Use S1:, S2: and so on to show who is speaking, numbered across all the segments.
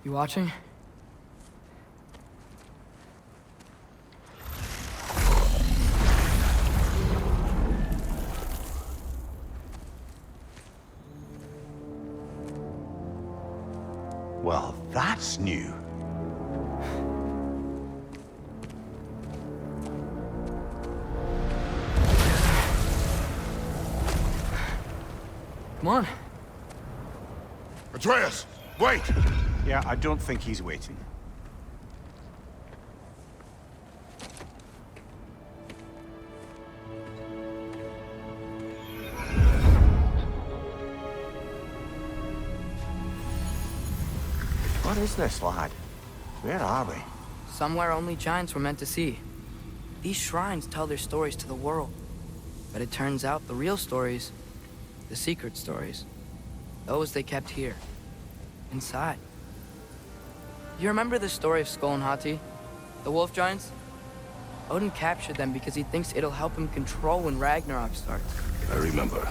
S1: You watching?
S2: Well, that's new.
S1: Come on.
S3: Atreus, wait!
S2: Yeah, I don't think he's waiting. What is this, lad? Where are we?
S1: Somewhere only giants were meant to see. These shrines tell their stories to the world. But it turns out the real stories, the secret stories, those they kept here, inside. You remember the story of Skull and Hati, the wolf giants? Odin captured them because he thinks it'll help him control when Ragnarok starts.
S3: I remember.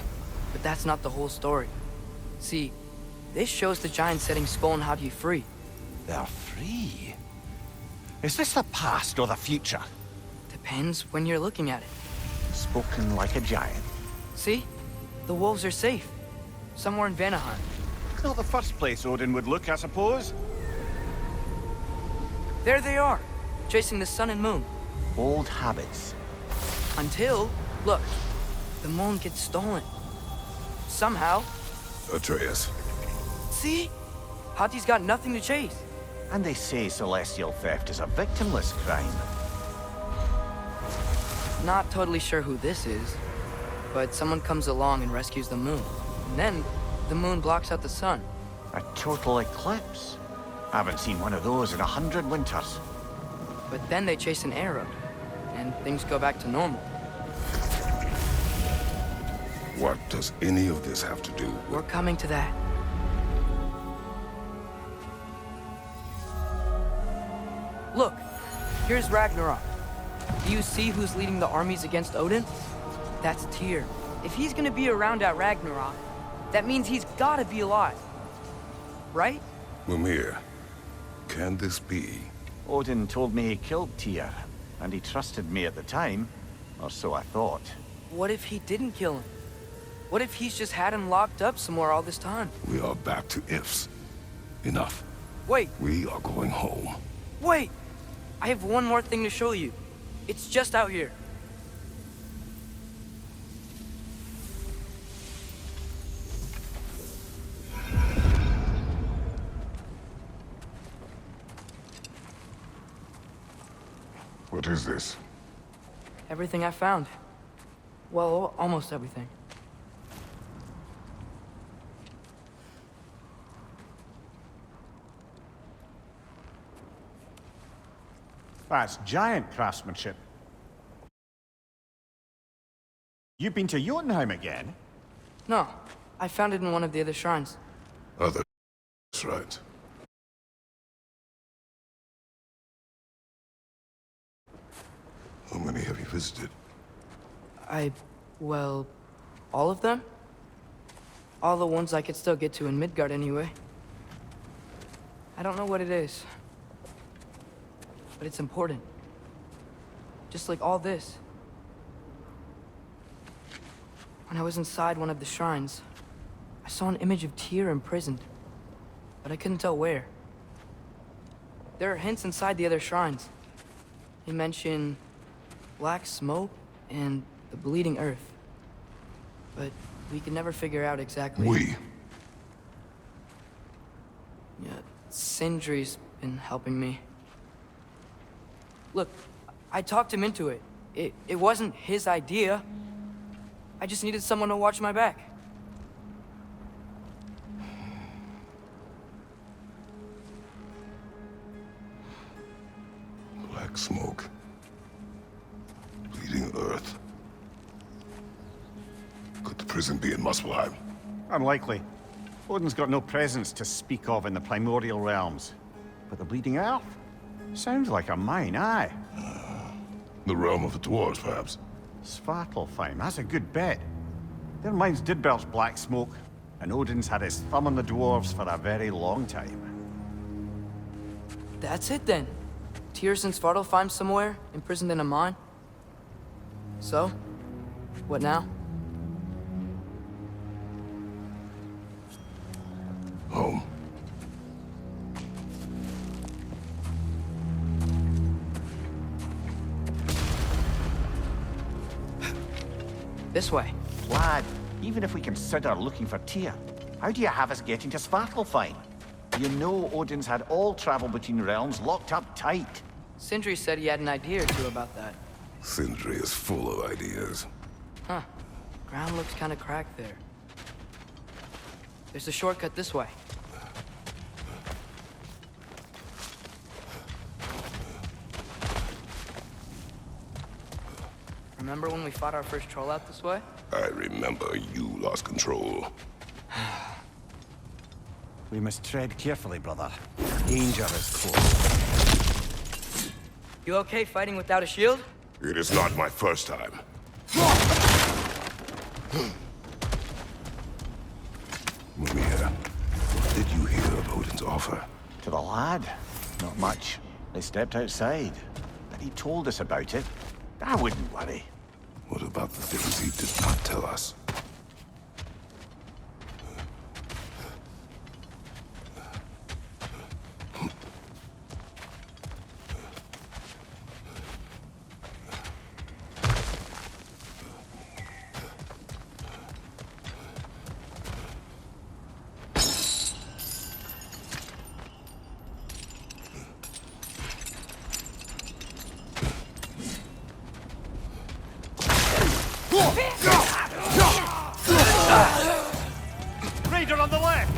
S1: But that's not the whole story. See, this shows the giants setting Skull and Hati free.
S2: They're free. Is this the past or the future?
S1: Depends when you're looking at it.
S2: Spoken like a giant.
S1: See? The wolves are safe. Somewhere in Vanaheim.
S2: Not the first place Odin would look, I suppose.
S1: There they are, chasing the sun and moon.
S2: Old habits.
S1: Until, look, the moon gets stolen. Somehow.
S3: Atreus.
S1: See? Hati's got nothing to chase.
S2: And they say celestial theft is a victimless crime.
S1: Not totally sure who this is, but someone comes along and rescues the moon. And then, the moon blocks out the sun.
S2: A total eclipse. Haven't seen one of those in 100 winters.
S1: But then they chase an arrow, and things go back to normal.
S3: What does any of this have to do with...
S1: We're coming to that. Look, here's Ragnarok. Do you see who's leading the armies against Odin? That's Tyr. If he's gonna be around at Ragnarok, that means he's gotta be alive. Right?
S3: Mimir, can this be?
S2: Odin told me he killed Tyr, and he trusted me at the time, or so I thought.
S1: What if he didn't kill him? What if he's just had him locked up somewhere all this time?
S3: We are back to ifs. Enough.
S1: Wait,
S3: We are going home.
S1: wait! I have one more thing to show you. It's just out here.
S3: What is this?
S1: Everything I found. Well, almost everything.
S2: That's giant craftsmanship. You've been to Jotunheim again?
S1: No, I found it in one of the other shrines.
S3: Other... That's right. How many have you visited?
S1: Well, all of them? All the ones I could still get to in Midgard anyway. I don't know what it is. But it's important. Just like all this. When I was inside one of the shrines, I saw an image of Tyr imprisoned. But I couldn't tell where. There are hints inside the other shrines. They mention black smoke and the bleeding earth. But we could never figure out exactly...
S3: We.
S1: Yeah, Sindri's been helping me. Look, I talked him into it. It wasn't his idea. I just needed someone to watch my back.
S3: Black smoke. Bleeding earth. Could the prison be in Muspelheim?
S2: Unlikely. Odin's got no presence to speak of in the primordial realms. But the Bleeding Earth? Sounds like a mine, aye.
S3: The realm of the dwarves, perhaps?
S2: Svartalfheim, that's a good bet. Their mines did belch black smoke, and Odin's had his thumb on the dwarves for a very long time.
S1: That's it then. Tyr's in Svartalfheim somewhere, imprisoned in a mine. So, what now?
S3: Home.
S1: This way.
S2: Lad, even if we consider looking for Tyr, how do you have us getting to Svartalfheim? You know Odin's had all travel between realms locked up tight.
S1: Sindri said he had an idea or two about that.
S3: Sindri is full of ideas.
S1: Huh. Ground looks kind of cracked there. There's a shortcut this way. Remember when we fought our first troll out this way?
S3: I remember you lost control.
S2: We must tread carefully, brother. Danger is close.
S1: You okay fighting without a shield?
S3: It is not my first time. Mimir, what did you hear of Odin's offer?
S2: To the lad? Not much. They stepped outside. But he told us about it. I wouldn't worry.
S3: What about the things he did not tell us?
S2: Raider on the left!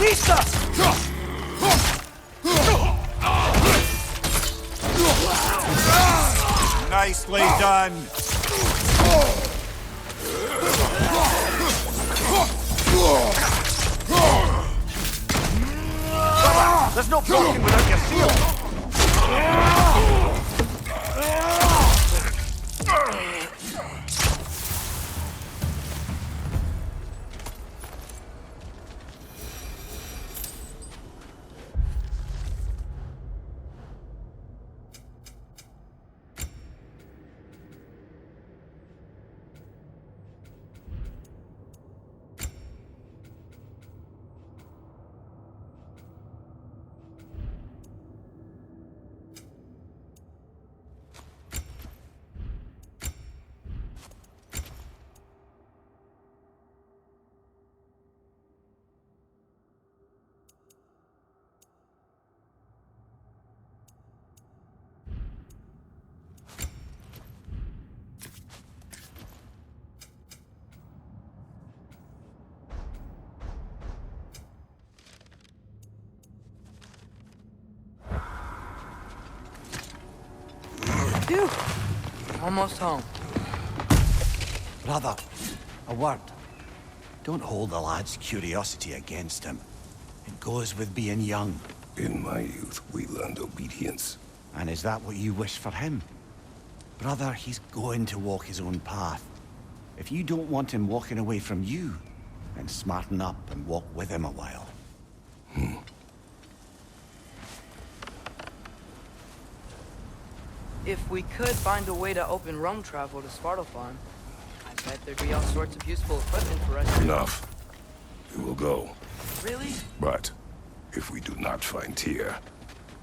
S1: Lisa!
S2: Nicely done! There's no blocking without your shield!
S1: Phew. Almost home.
S2: Brother, a word. Don't hold the lad's curiosity against him. It goes with being young.
S3: In my youth, we learned obedience.
S2: And is that what you wish for him? Brother, he's going to walk his own path. If you don't want him walking away from you, then smarten up and walk with him a while.
S1: If we could find a way to open roam travel to Svartalfheim, I bet there'd be all sorts of useful equipment for us.
S3: Enough. We will go.
S1: Really?
S3: But if we do not find Tyr,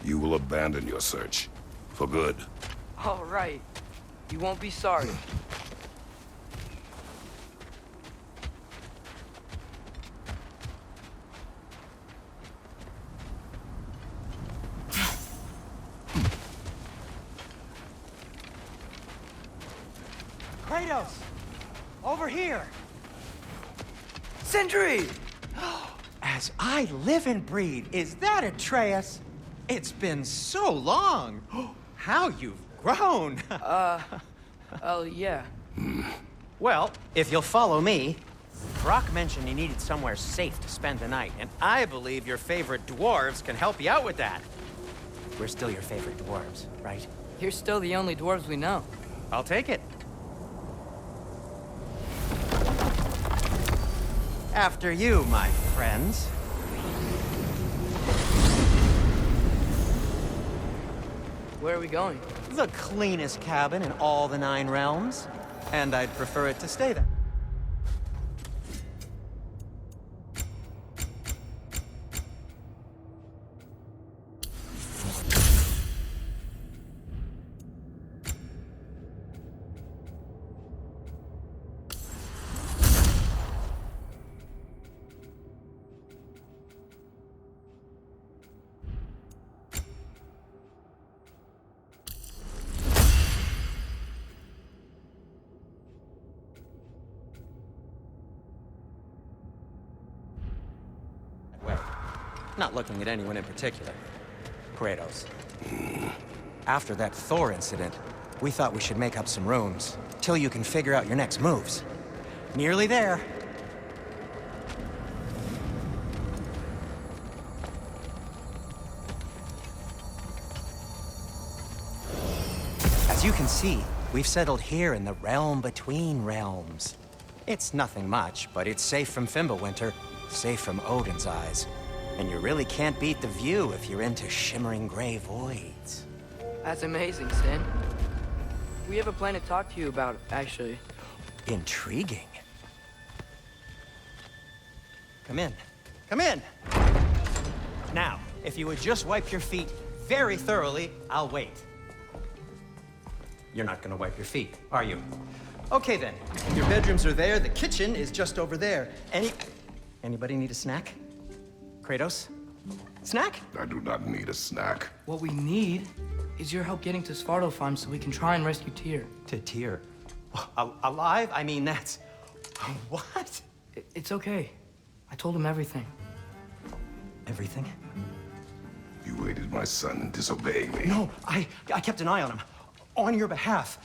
S3: you will abandon your search. For good.
S1: All right. You won't be sorry.
S4: Kratos! Over here!
S1: Sindri!
S4: As I live and breathe, is that Atreus? It's been so long! How you've grown!
S1: Oh, yeah.
S4: Well, if you'll follow me, Brock mentioned he needed somewhere safe to spend the night, and I believe your favorite dwarves can help you out with that. We're still your favorite dwarves, right?
S1: You're still the only dwarves we know.
S4: I'll take it. After you, my friends.
S1: Where are we going?
S4: The cleanest cabin in all the 9 realms. And I'd prefer it to stay there. Way. Not looking at anyone in particular. Kratos. After that Thor incident, we thought we should make up some rooms, till you can figure out your next moves. Nearly there. As you can see, we've settled here in the realm between realms. It's nothing much, but it's safe from Fimbulwinter, safe from Odin's eyes. And you really can't beat the view if you're into shimmering gray voids.
S1: That's amazing, Sin. We have a plan to talk to you about, actually.
S4: Intriguing. Come in. Come in! Now, if you would just wipe your feet very thoroughly, I'll wait. You're not gonna wipe your feet, are you? Okay then. Your bedrooms are there, the kitchen is just over there. Anybody need a snack? Kratos? Snack?
S3: I do not need a snack.
S1: What we need is your help getting to Svartalfheim so we can try and rescue Tyr.
S4: To Tyr. Alive? I mean, that's... What?
S1: It's okay. I told him everything.
S4: Everything?
S3: You aided my son in disobeying me.
S4: No, I kept an eye on him. On your behalf.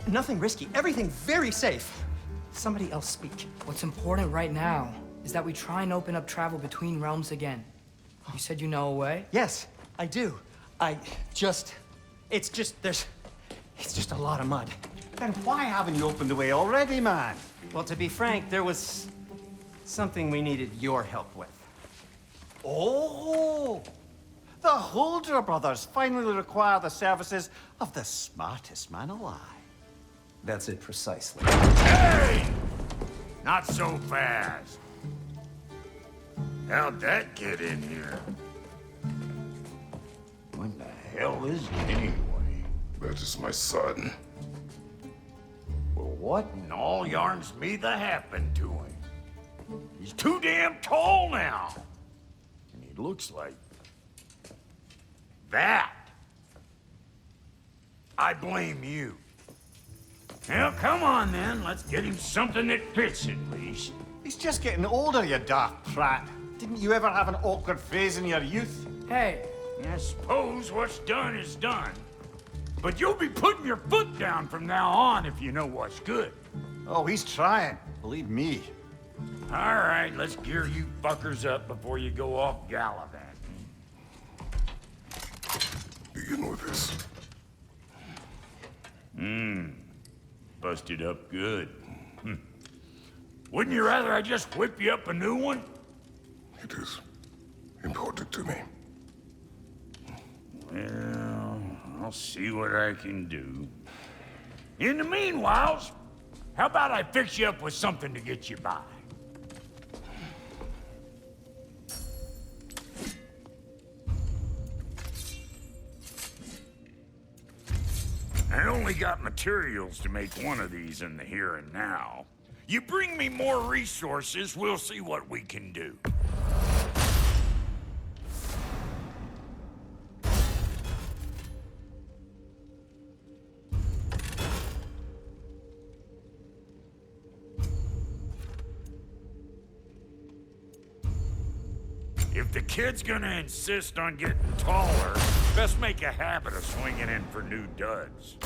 S4: Nothing risky. Everything very safe. Somebody else speak.
S1: What's important right now is that we try and open up travel between realms again. You said you know a way?
S4: Yes, I do. It's just a lot of mud.
S2: Then why haven't you opened the way already, man?
S4: Well, to be frank, there was something we needed your help with.
S2: Oh! The Holder brothers finally require the services of the smartest man alive.
S4: That's it precisely.
S5: Hey! Not so fast. How'd that get in here? What the hell is it anyway?
S3: That is my son.
S5: Well, what in all yarns me that happened to him? He's too damn tall now. And he looks like... that. I blame you. Now, come on then. Let's get him something that fits at least.
S2: He's just getting older, you daft prat. Didn't you ever have an awkward phase in your youth?
S1: Hey,
S5: I suppose what's done is done. But you'll be putting your foot down from now on if you know what's good.
S2: Oh, he's trying. Believe me.
S5: All right, let's gear you fuckers up before you go off gallivanting.
S3: Begin with this.
S5: Busted up good. Wouldn't you rather I just whip you up a new one?
S3: It is important to me.
S5: Well, I'll see what I can do. In the meanwhile, how about I fix you up with something to get you by? I only got materials to make one of these in the here and now. You bring me more resources, we'll see what we can do. If the kid's gonna insist on getting taller, best make a habit of swinging in for new duds.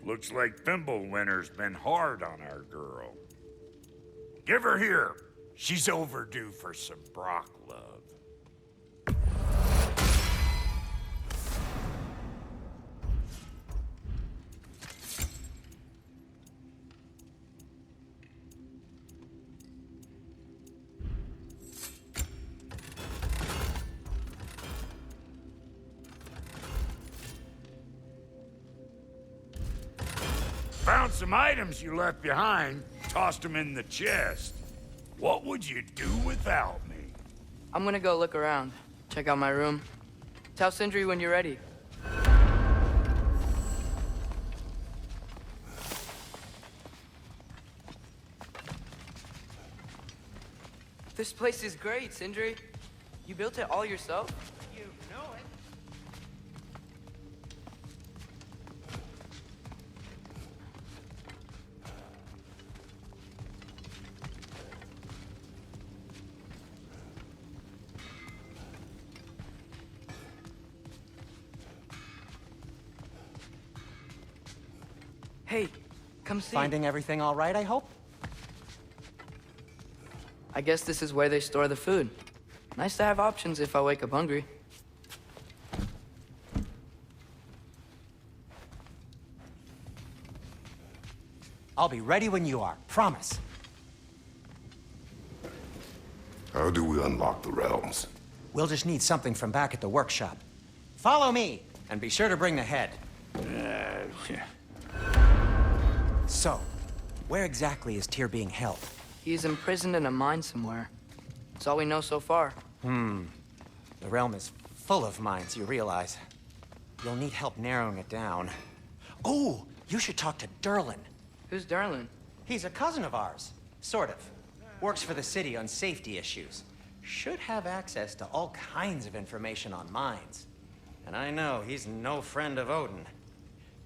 S5: Looks like Fimbulwinter's been hard on our girl. Give her here. She's overdue for some Brock love. Found some items you left behind, tossed them in the chest. What would you do without me?
S1: I'm gonna go look around. Check out my room. Tell Sindri when you're ready. This place is great, Sindri. You built it all yourself?
S4: You know it.
S1: Hey, come see.
S4: Finding everything all right, I hope?
S1: I guess this is where they store the food. Nice to have options if I wake up hungry.
S4: I'll be ready when you are, promise.
S3: How do we unlock the realms?
S4: We'll just need something from back at the workshop. Follow me, and be sure to bring the head. So, where exactly is Tyr being held?
S1: He's imprisoned in a mine somewhere. That's all we know so far.
S4: The realm is full of mines, you realize. You'll need help narrowing it down. Oh, you should talk to Durlin.
S1: Who's Darlin?
S4: He's a cousin of ours, sort of. Works for the city on safety issues. Should have access to all kinds of information on mines. And I know he's no friend of Odin.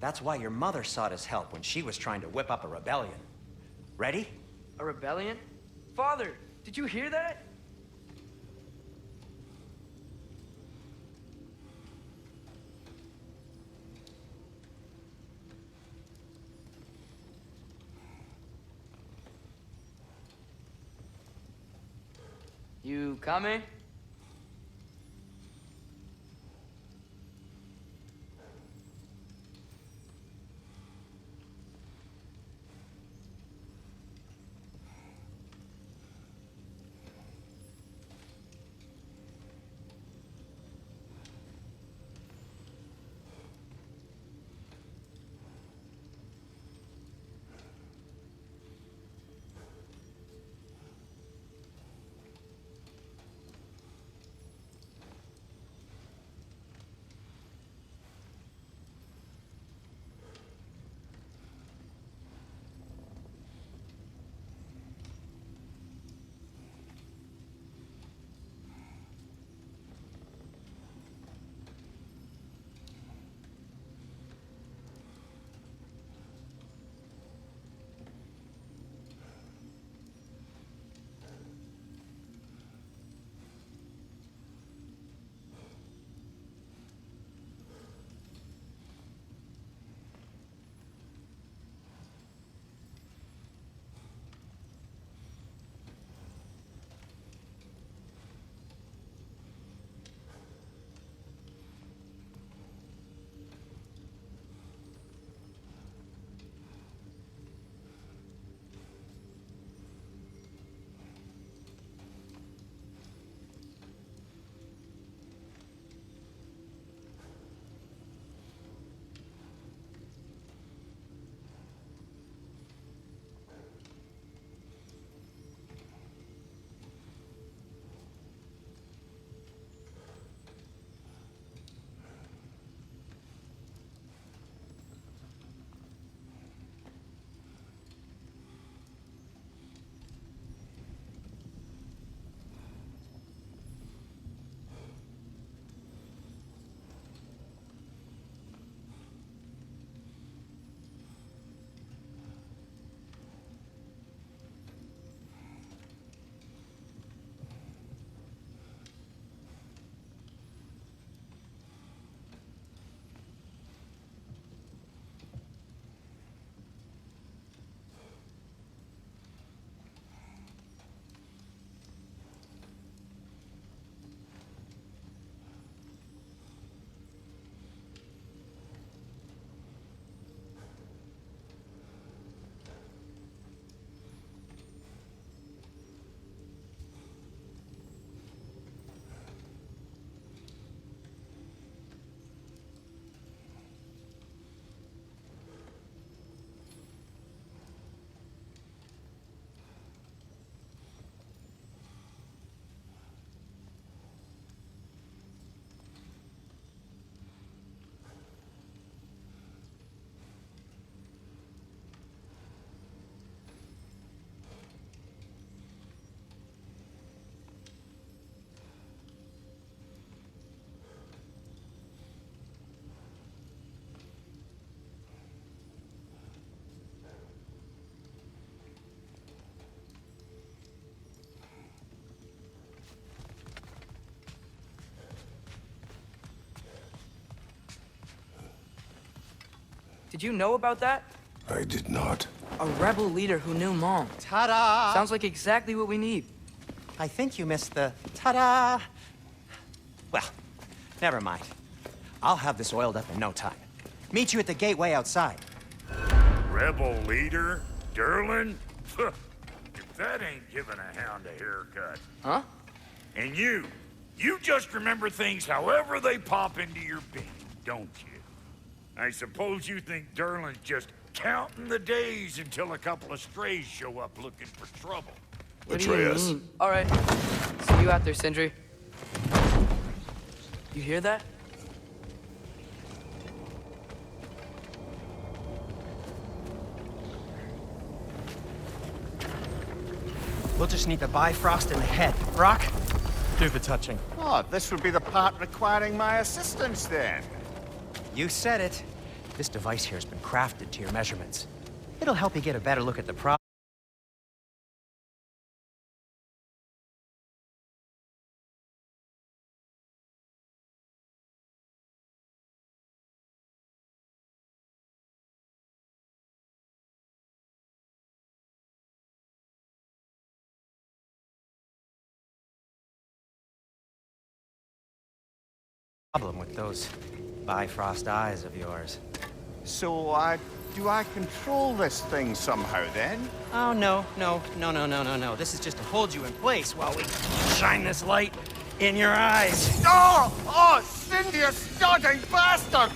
S4: That's why your mother sought his help when she was trying to whip up a rebellion. Ready?
S1: A rebellion? Father, did you hear that? You coming? Did you know about that?
S3: I did not.
S1: A rebel leader who knew Mom.
S4: Ta-da!
S1: Sounds like exactly what we need.
S4: I think you missed the ta-da. Well, never mind. I'll have this oiled up in no time. Meet you at the gateway outside.
S5: Rebel leader? Derlin? If that ain't giving a hound a haircut.
S1: Huh?
S5: And you just remember things however they pop into your bean, don't you? I suppose you think Derlin's just counting the days until a couple of strays show up looking for trouble.
S1: What do you
S3: Atreus.
S1: mean? All right. See you out there, Sindri. You hear that?
S4: We'll just need the Bifrost in the head. Brock, do the touching.
S2: Oh, this would be the part requiring my assistance then.
S4: You said it. This device here has been crafted to your measurements. It'll help you get a better look at the problem. With those Bifrost eyes of yours.
S2: So, do I control this thing somehow then?
S4: Oh, no. This is just to hold you in place while we shine this light in your eyes.
S2: Oh, Cindy, you starting bastard!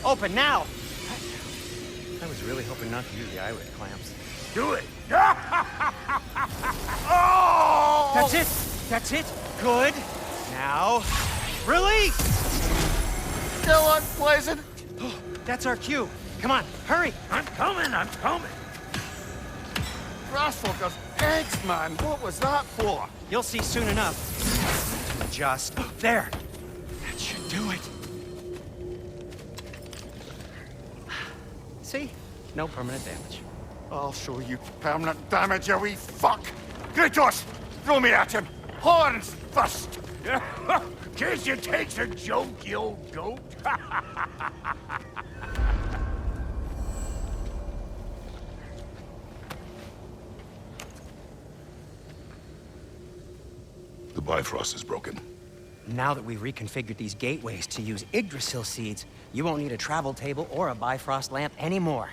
S4: Open now! I was really hoping not to use the eyelid clamps.
S5: Do it!
S2: Oh!
S4: That's it! Good! Now, release!
S2: Still unpleasant.
S4: That's our cue. Come on, hurry!
S5: I'm coming!
S2: Grasshopper's eggs, man. What was that for?
S4: You'll see soon enough. Just there. That should do it. See? No permanent damage.
S2: I'll show you permanent damage, you wee fuck! Kratos! Throw me at him! Horns first!
S5: Guess you takes a joke, you old goat.
S3: The Bifrost is broken.
S4: Now that we've reconfigured these gateways to use Yggdrasil seeds, you won't need a travel table or a Bifrost lamp anymore.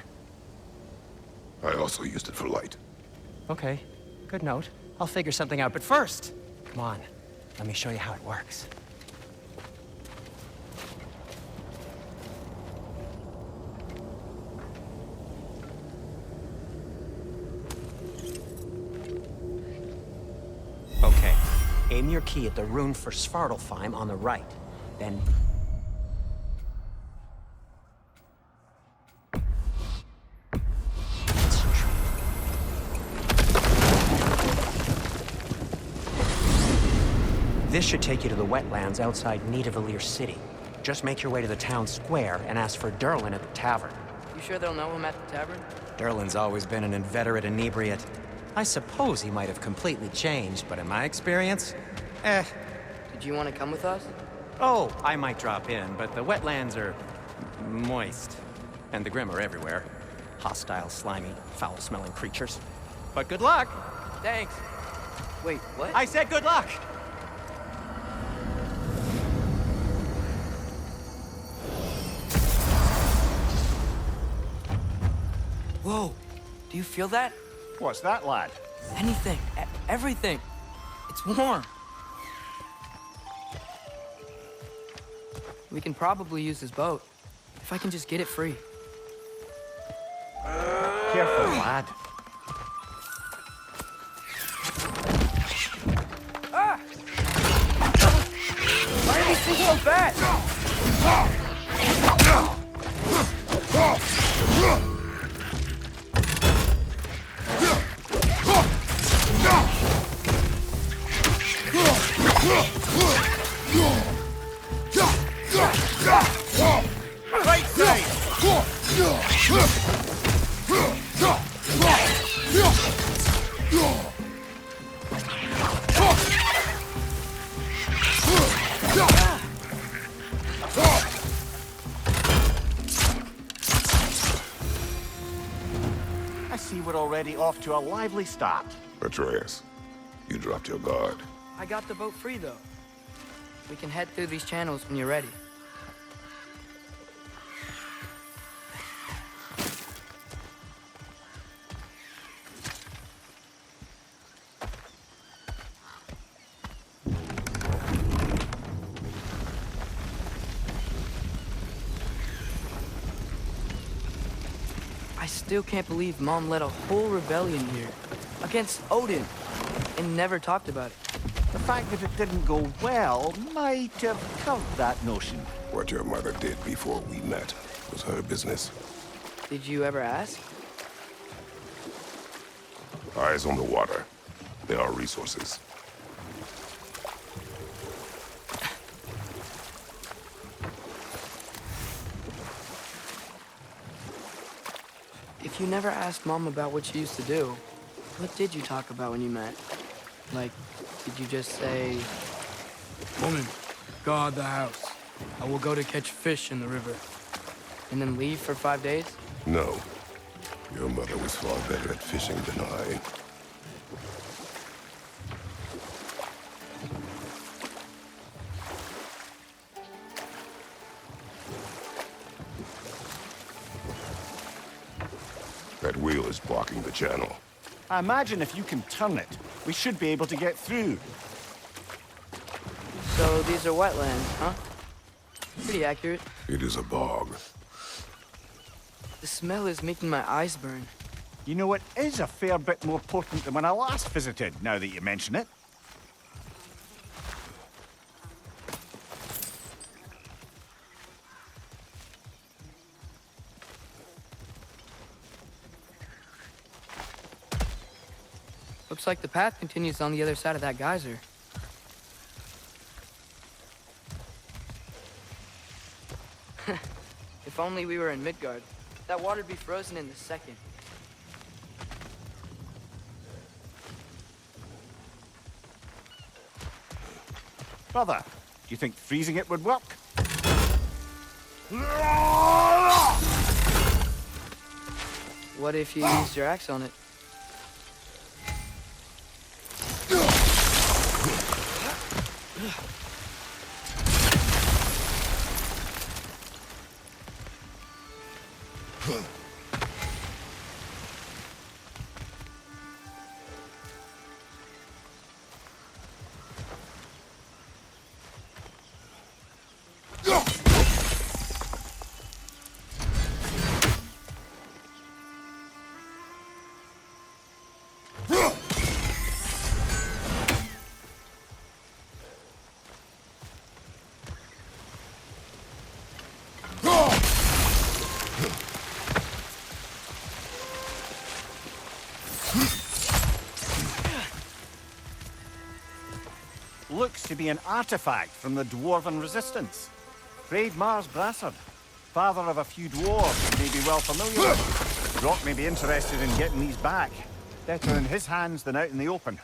S3: I also used it for light.
S4: Okay, good note. I'll figure something out, but first, come on, let me show you how it works. Okay, aim your key at the rune for Svartalfheim on the right, then... This should take you to the wetlands outside Nidavellir City. Just make your way to the town square and ask for Derlin at the tavern.
S1: You sure they'll know him at the tavern?
S4: Derlin's always been an inveterate inebriate. I suppose he might have completely changed, but in my experience,
S1: Did you want to come with us?
S4: Oh, I might drop in, but the wetlands are moist. And the Grim are everywhere. Hostile, slimy, foul-smelling creatures. But good luck!
S1: Thanks. Wait, what?
S4: I said good luck!
S1: Whoa, do you feel that?
S2: What's that, lad?
S1: Anything, everything. It's warm. We can probably use this boat, if I can just get it free.
S2: Careful, lad.
S1: Ah! Why are these things so fast?
S5: Right side!
S2: I see we're already off to a lively start.
S3: Atreus, you dropped your guard.
S1: I got the boat free, though. We can head through these channels when you're ready. I still can't believe Mom led a whole rebellion here against Odin and never talked about it.
S2: The fact that it didn't go well might have covered that notion.
S3: What your mother did before we met was her business.
S1: Did you ever ask?
S3: Eyes on the water. There are resources.
S1: If you never asked Mom about what she used to do, what did you talk about when you met? Like, did you just say, "Woman, guard the house. I will go to catch fish in the river," and then leave for 5 days?
S3: No. Your mother was far better at fishing than I. That wheel is blocking the channel.
S2: I imagine if you can turn it, we should be able to get through.
S1: So these are wetlands, huh? Pretty accurate.
S3: It is a bog.
S1: The smell is making my eyes burn.
S2: You know, it is a fair bit more potent than when I last visited, now that you mention it.
S1: Looks like the path continues on the other side of that geyser. If only we were in Midgard. That water'd be frozen in a second.
S2: Brother, do you think freezing it would work?
S1: What if you used your axe on it?
S2: Looks to be an artifact from the Dwarven Resistance. Brave Mars Brassard, father of a few dwarves you may be well familiar with. Rock may be interested in getting these back. Better in his hands than out in the open.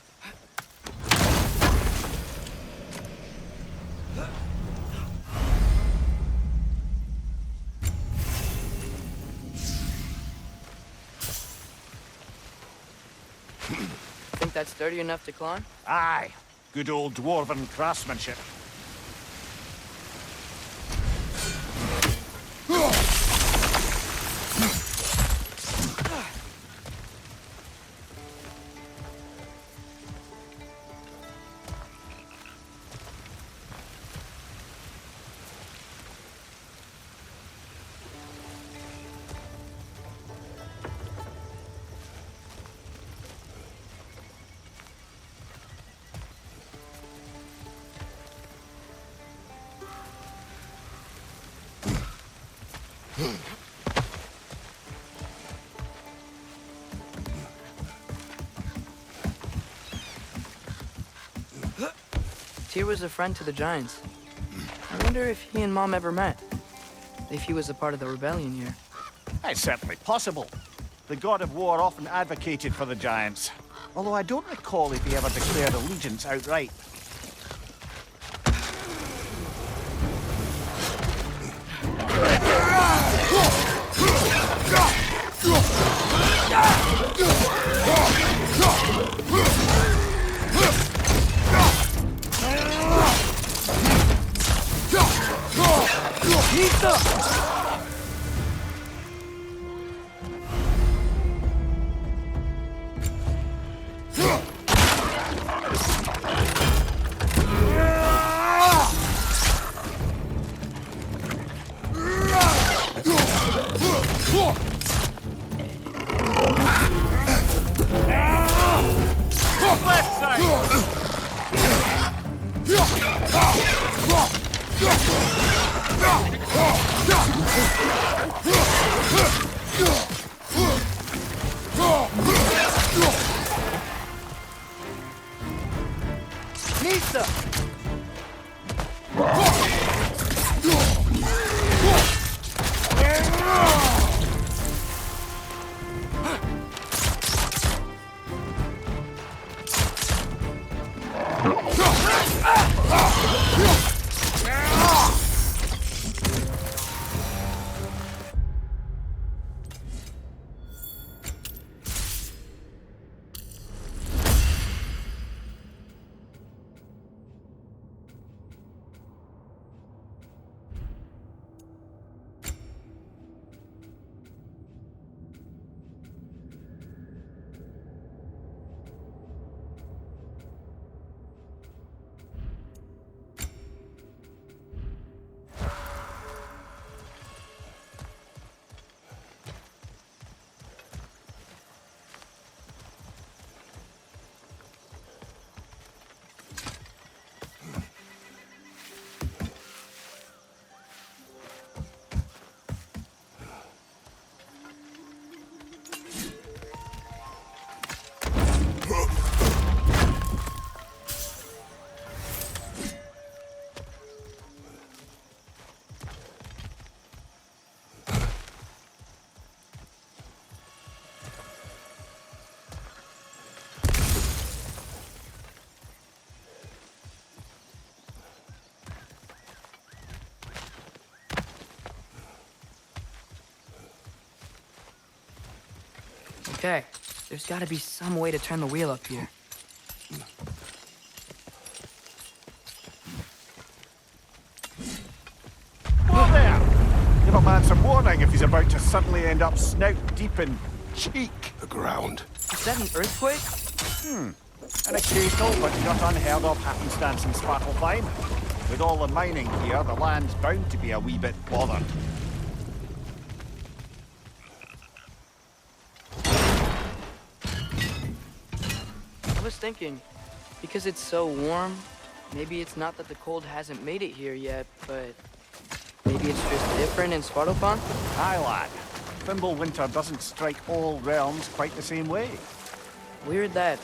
S1: Think that's sturdy enough to climb?
S2: Aye, good old Dwarven craftsmanship.
S1: Tyr was a friend to the Giants. I wonder if he and Mom ever met. If he was a part of the rebellion here.
S2: It's certainly possible. The god of war often advocated for the giants. Although I don't recall if he ever declared allegiance outright.
S1: Okay, there's gotta be some way to turn the wheel up here.
S2: Whoa there! Give a man some warning if he's about to suddenly end up snout deep in cheek.
S3: The ground.
S1: Is that an earthquake?
S2: An occasional but not unheard of happenstance in Svartalfheim. With all the mining here, the land's bound to be a wee bit bothered.
S1: I was thinking, because it's so warm, maybe it's not that the cold hasn't made it here yet, but maybe it's just different in Svartalfheim?
S2: Aye, lad. Winter doesn't strike all realms quite the same way.
S1: Weird that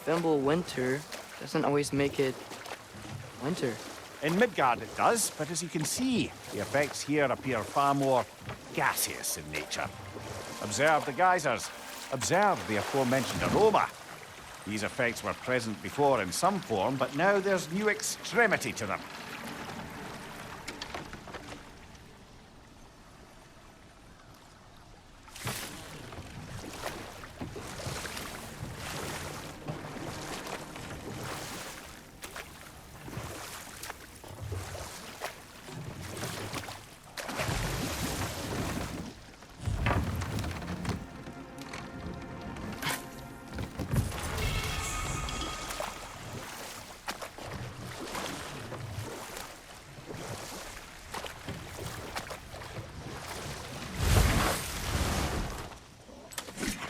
S1: Winter doesn't always make it winter.
S2: In Midgard it does, but as you can see, the effects here appear far more gaseous in nature. Observe the geysers. Observe the aforementioned aroma. These effects were present before in some form, but now there's new extremity to them.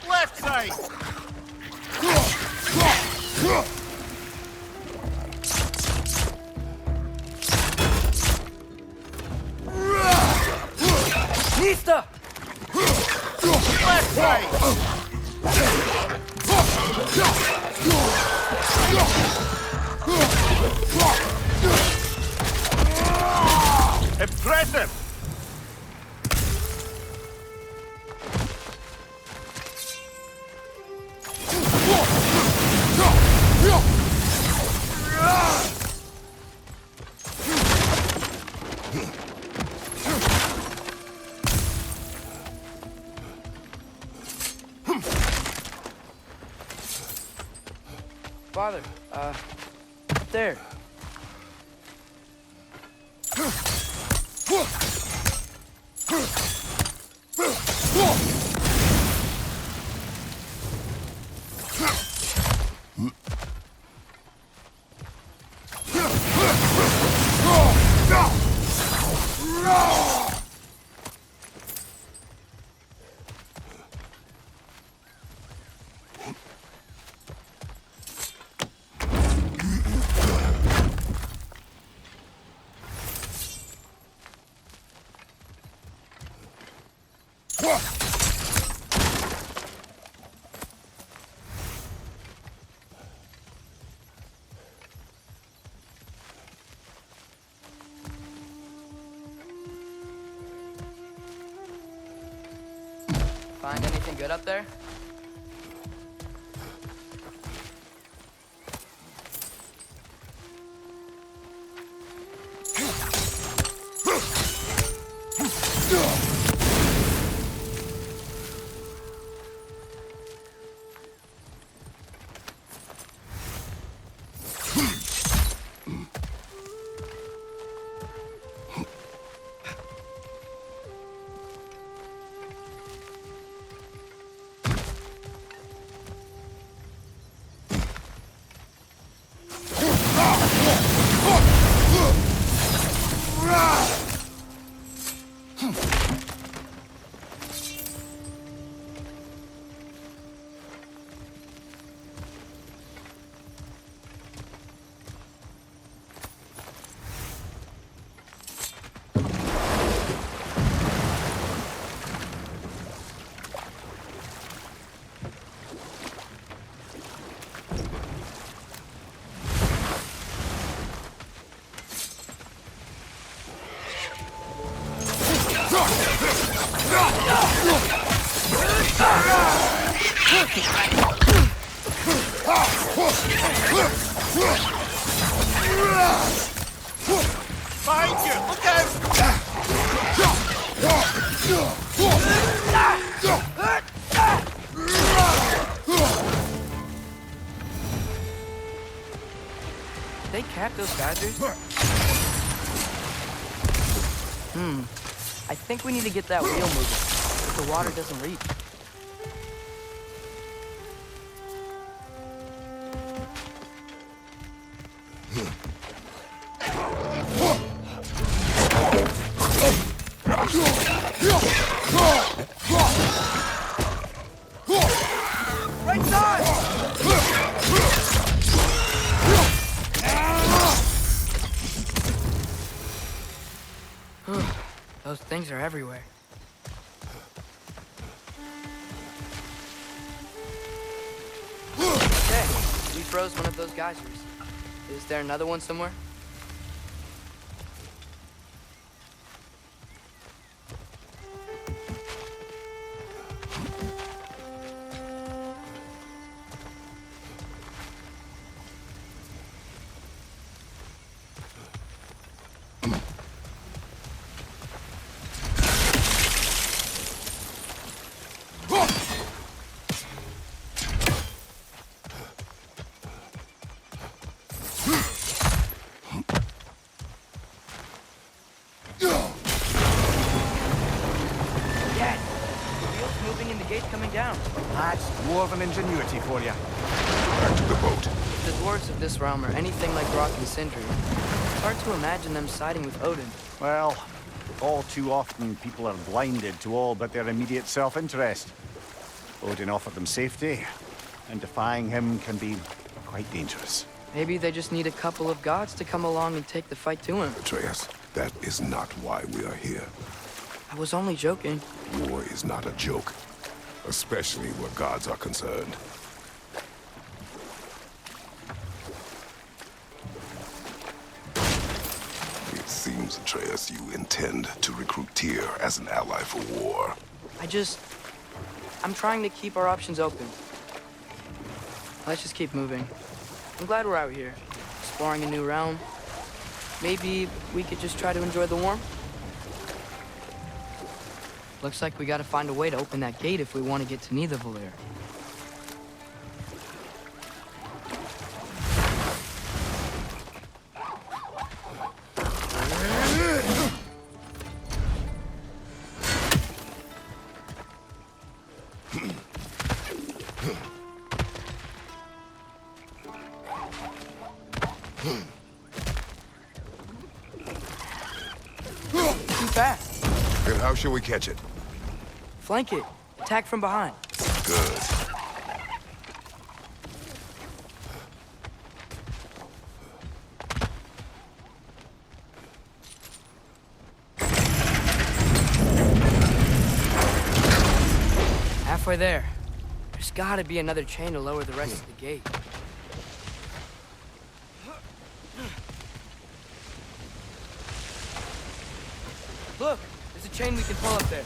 S2: Left side!
S1: Nista!
S2: Left side! Impressive!
S1: Father, up there. Find anything good up there?
S2: Behind you! Look out!
S1: They cap those geysers? I think we need to get that wheel moving, so the water doesn't leak. Right side! Those things are everywhere. Okay, we froze one of those geysers. Is there another one somewhere? Coming down.
S2: That's dwarven ingenuity for you.
S3: Back to the boat.
S1: If the dwarves of this realm are anything like Rock and Sindri, it's hard to imagine them siding with Odin.
S2: Well, all too often people are blinded to all but their immediate self-interest. Odin offered them safety, and defying him can be quite dangerous.
S1: Maybe they just need a couple of gods to come along and take the fight to him.
S3: Atreus, that is not why we are here.
S1: I was only joking.
S3: War is not a joke, especially where gods are concerned. It seems, Atreus, you intend to recruit Tyr as an ally for war.
S1: I'm trying to keep our options open. Let's just keep moving. I'm glad we're out here, exploring a new realm. Maybe we could just try to enjoy the warmth? Looks like we gotta find a way to open that gate if we want to get to Nidavellir. Too fast.
S3: Then how shall we catch it?
S1: Flank it. Attack from behind.
S3: Good.
S1: Halfway there. There's gotta be another chain to lower the rest of the gate. Look! There's a chain we can pull up there.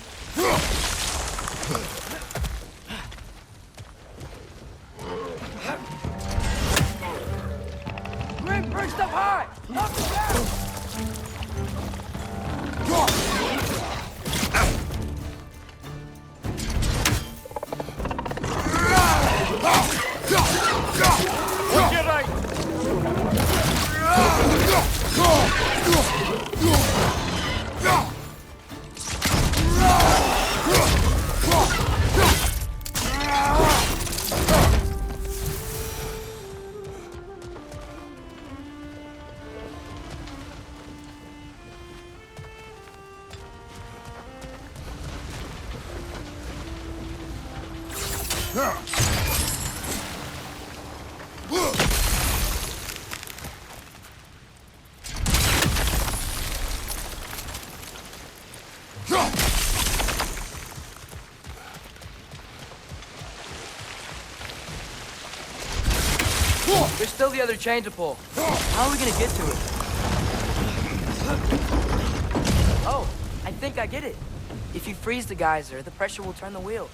S1: Grim, perched up high! Up and down!
S2: You're right.
S1: There's still the other chain to pull. How are we gonna get to it? Oh, I think I get it. If you freeze the geyser, the pressure will turn the wheel.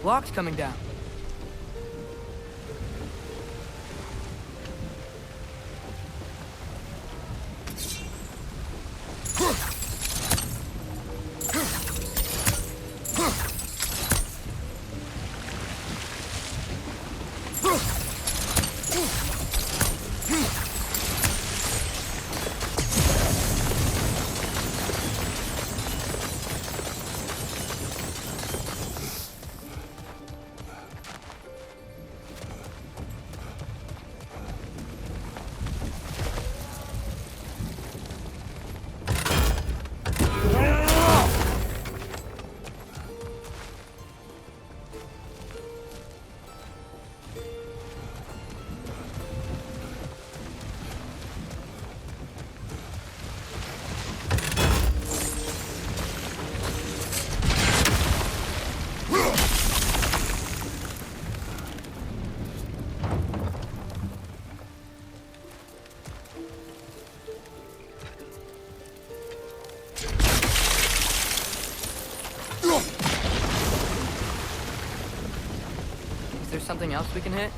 S1: blocks coming down. Is there something else we can hit?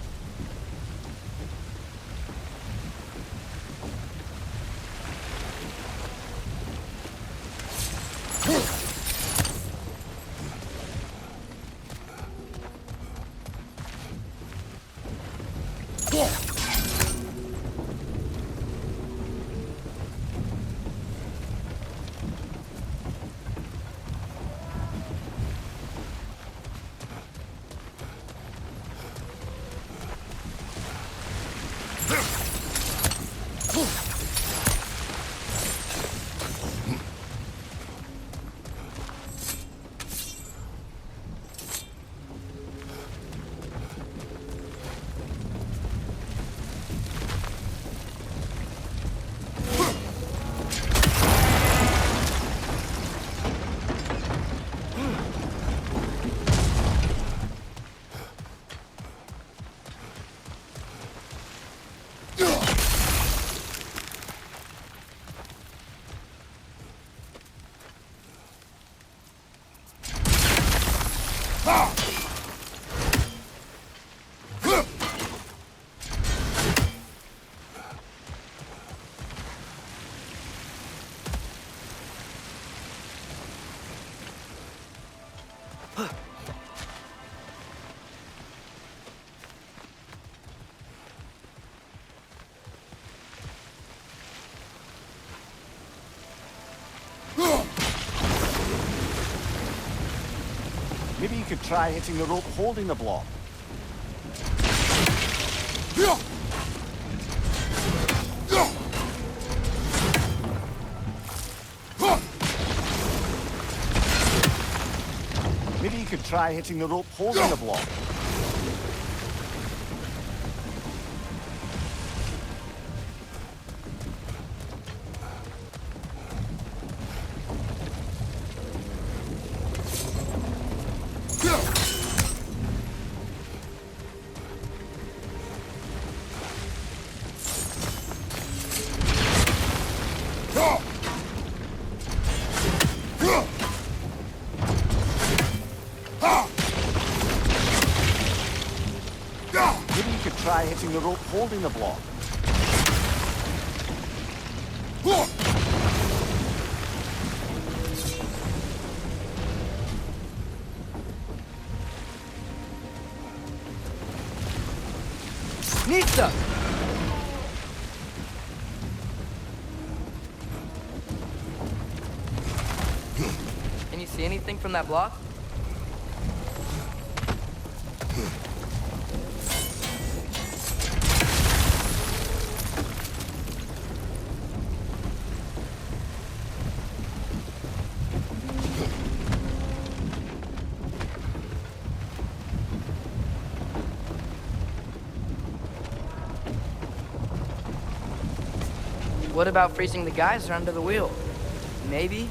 S2: Maybe you could try hitting the rope holding the block. Maybe you could try hitting the rope holding the block. Maybe you could try hitting the rope holding the block.
S1: Nista! Can you see anything from that block? What about freezing the geyser under the wheel? Maybe?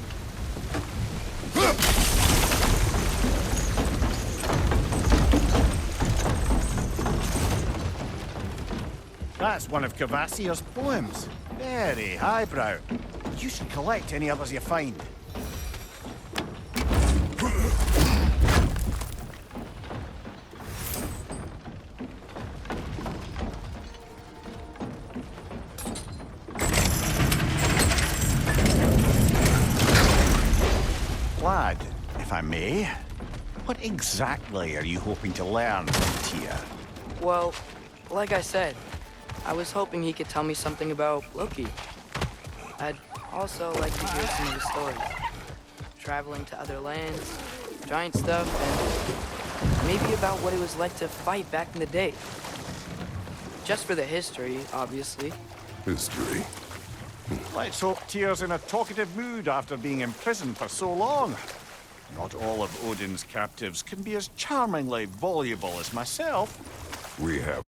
S2: That's one of Cavassier's poems. Very highbrow. You should collect any others you find. if I may. What exactly are you hoping to learn from Tyr?
S1: Well, like I said, I was hoping he could tell me something about Loki. I'd also like to hear some of his stories. Traveling to other lands, giant stuff, and maybe about what it was like to fight back in the day. Just for the history, obviously.
S3: History.
S2: Let's hope Tyr's in a talkative mood after being imprisoned for so long. Not all of Odin's captives can be as charmingly voluble as myself.
S3: We have